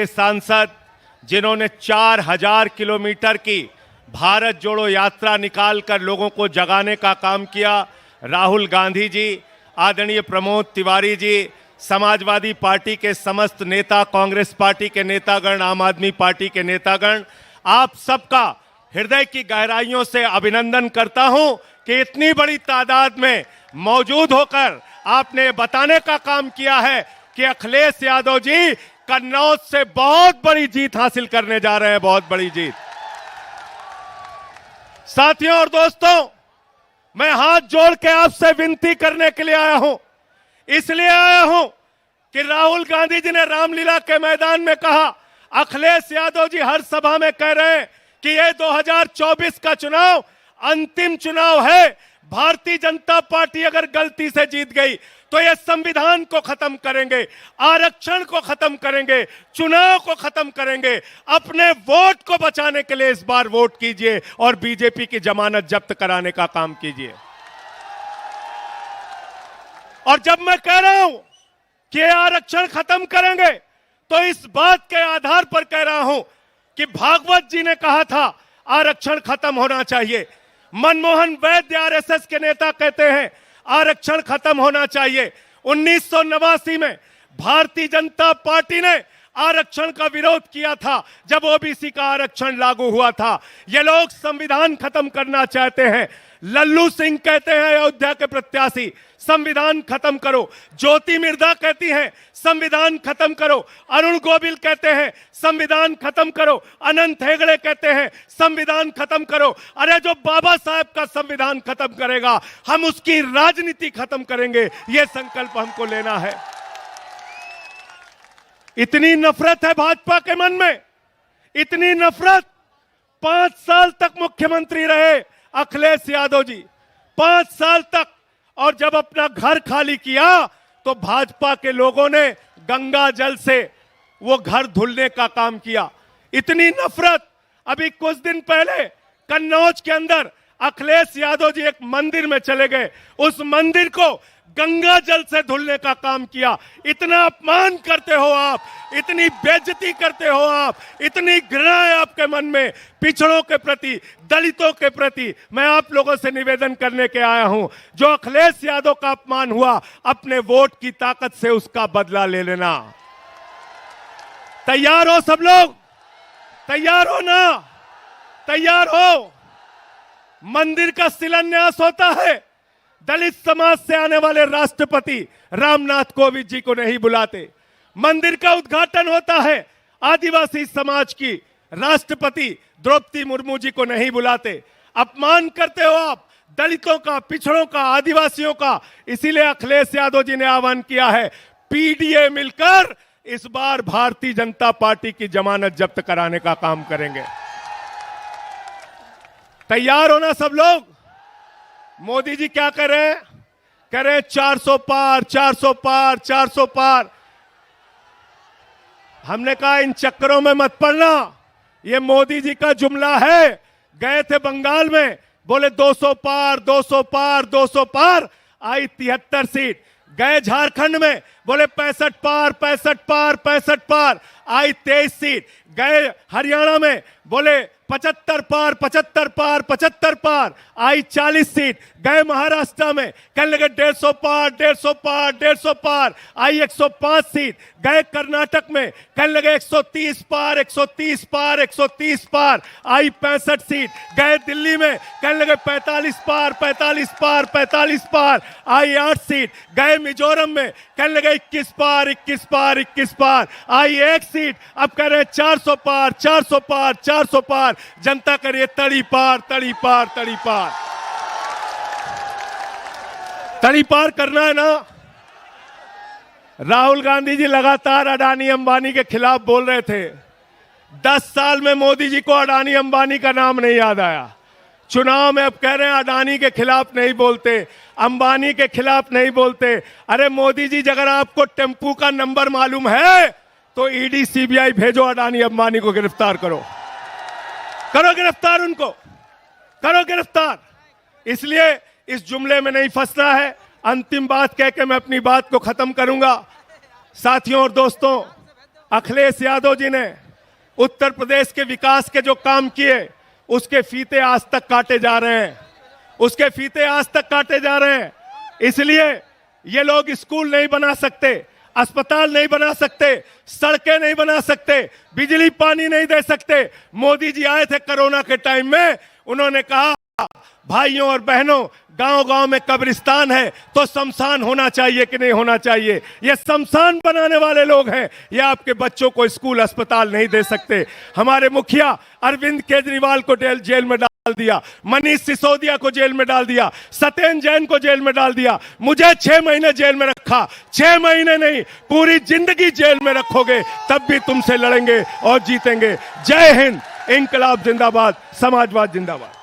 सांसद जिन्होंने 4000 किलोमीटर की भारत जोड़ो यात्रा निकालकर लोगों को जगाने का काम किया, राहुल गांधी जी, आदरणीय प्रमोद तिवारी जी, समाजवादी पार्टी के समस्त नेता, कांग्रेस पार्टी के नेतागण, आम आदमी पार्टी के नेतागण, आप सबका हृदय की गहराइयों से अभिनंदन करता हूं कि इतनी बड़ी तादाद में मौजूद होकर आपने बताने का काम किया है कि अखिलेश यादव जी कन्नौज से बहुत बड़ी जीत हासिल करने जा रहे हैं, बहुत बड़ी जीत। साथियों और दोस्तों, मैं हाथ जोड़ के आपसे विनती करने के लिए आया हूं, इसलिए आया हूं कि राहुल गांधी जी ने रामलीला के मैदान में कहा, अखिलेश यादव जी हर सभा में कह रहे हैं कि ये 2024 का चुनाव अंतिम चुनाव है। भारतीय जनता पार्टी अगर गलती से जीत गई तो ये संविधान को खत्म करेंगे, आरक्षण को खत्म करेंगे, चुनाव को खत्म करेंगे। अपने वोट को बचाने के लिए इस बार वोट कीजिए और बीजेपी की जमानत जब्त कराने का काम कीजिए। और जब मैं कह रहा हूं कि आरक्षण खत्म करेंगे तो इस बात के आधार पर कह रहा हूं कि भागवत जी ने कहा था आरक्षण खत्म होना चाहिए। मनमोहन वैद्य आरएसएस के नेता कहते हैं आरक्षण खत्म होना चाहिए। 1989 में भारतीय जनता पार्टी ने आरक्षण का विरोध किया था जब ओबीसी का आरक्षण लागू हुआ था। ये लोग संविधान खत्म करना चाहते हैं। लल्लू सिंह कहते हैं अयोध्या के प्रत्याशी, संविधान खत्म करो। ज्योति मिर्धा कहती हैं संविधान खत्म करो। अरुण गोविल कहते हैं संविधान खत्म करो। अनंत हेगड़े कहते हैं संविधान खत्म करो। अरे जो बाबा साहब का संविधान खत्म करेगा, हम उसकी राजनीति खत्म करेंगे, यह संकल्प हमको लेना है। इतनी नफरत है भाजपा के मन में, इतनी नफरत। 5 साल तक मुख्यमंत्री रहे अखिलेश यादव जी, 5 साल तक। और जब अपना घर खाली किया तो भाजपा के लोगों ने गंगा जल से वो घर धुलने का काम किया। इतनी नफरत। अभी कुछ दिन पहले कन्नौज के अंदर अखिलेश यादव जी एक मंदिर में चले गए, उस मंदिर को गंगा जल से धुलने का काम किया। इतना अपमान करते हो आप, इतनी बेइज्जती करते हो आप, इतनी घृणा है आपके मन में पिछड़ों के प्रति, दलितों के प्रति। मैं आप लोगों से निवेदन करने के आया हूं, जो अखिलेश यादव का अपमान हुआ, अपने वोट की ताकत से उसका बदला ले लेना। तैयार हो सब लोग? तैयार हो ना? तैयार हो? मंदिर का शिलान्यास होता है, दलित समाज से आने वाले राष्ट्रपति रामनाथ कोविंद जी को नहीं बुलाते। मंदिर का उद्घाटन होता है, आदिवासी समाज की राष्ट्रपति द्रौपदी मुर्मू जी को नहीं बुलाते। अपमान करते हो आप दलितों का, पिछड़ों का, आदिवासियों का। इसीलिए अखिलेश यादव जी ने आह्वान किया है, पीडीए मिलकर इस बार भारतीय जनता पार्टी की जमानत जब्त कराने का काम करेंगे। तैयार हो ना सब लोग? मोदी जी क्या कर रहे हैं? कह रहे हैं 400 पार, 400 पार, 400 पार। हमने कहा इन चक्करों में मत पड़ना, ये मोदी जी का जुमला है। गए थे बंगाल में, बोले 200 पार, 200 पार, 200 पार, आई 73 सीट। गए झारखंड में, बोले 65 पार, 65 पार, 65 पार, आई 23 सीट। गए हरियाणा में, बोले 75 पार, 75 पार, 75 पार, आई 40 सीट। गए महाराष्ट्र में, कहने लगे 150 पार, 150 पार, 150 पार, आई 105 सीट। गए कर्नाटक में, कहने लगे 130 पार, 130 पार, 130 पार, आई 65 सीट। गए दिल्ली में, कहने लगे 45 पार, 45 पार, 45 पार, आई 8 सीट। गए मिजोरम में, कहने लगे 21 पार, 21 पार, 21 पार, आई 1 सीट। अब कह रहे हैं 400 पार, 400 पार, 400 पार। जनता करिए तड़ी पार, तड़ी पार, तड़ी पार। तड़ी पार करना है ना? राहुल गांधी जी लगातार अडानी अंबानी के खिलाफ बोल रहे थे। 10 साल में मोदी जी को अडानी अंबानी का नाम नहीं याद आया। चुनाव में अब कह रहे हैं अडानी के खिलाफ नहीं बोलते, अंबानी के खिलाफ नहीं बोलते। अरे मोदी जी, अगर आपको टेम्पू का नंबर मालूम है तो ईडी सीबीआई भेजो, अडानी अंबानी को गिरफ्तार करो, करो गिरफ्तार, उनको करो गिरफ्तार। इसलिए इस जुमले में नहीं फंसना है। अंतिम बात कह के मैं अपनी बात को खत्म करूंगा। साथियों और दोस्तों, अखिलेश यादव जी ने उत्तर प्रदेश के विकास के जो काम किए उसके फीते आज तक काटे जा रहे हैं, उसके फीते आज तक काटे जा रहे हैं। इसलिए ये लोग स्कूल नहीं बना सकते, अस्पताल नहीं बना सकते, सड़कें नहीं बना सकते, बिजली पानी नहीं दे सकते। मोदी जी आए थे कोरोना के टाइम में, उन्होंने कहा भाइयों और बहनों, गांव-गांव में कब्रिस्तान है तो शमशान होना चाहिए कि नहीं होना चाहिए। ये शमशान बनाने वाले लोग हैं, ये आपके बच्चों को स्कूल अस्पताल नहीं दे सकते। हमारे मुखिया अरविंद केजरीवाल को जेल में डाल दिया, मनीष सिसोदिया को जेल में डाल दिया, सत्येंद्र जैन को जेल में डाल दिया, मुझे 6 महीने जेल में रखा। 6 महीने नहीं, पूरी जिंदगी जेल में रखोगे तब भी तुमसे लड़ेंगे और जीतेंगे। जय हिंद, इंकलाब जिंदाबाद, समाजवाद जिंदाबाद।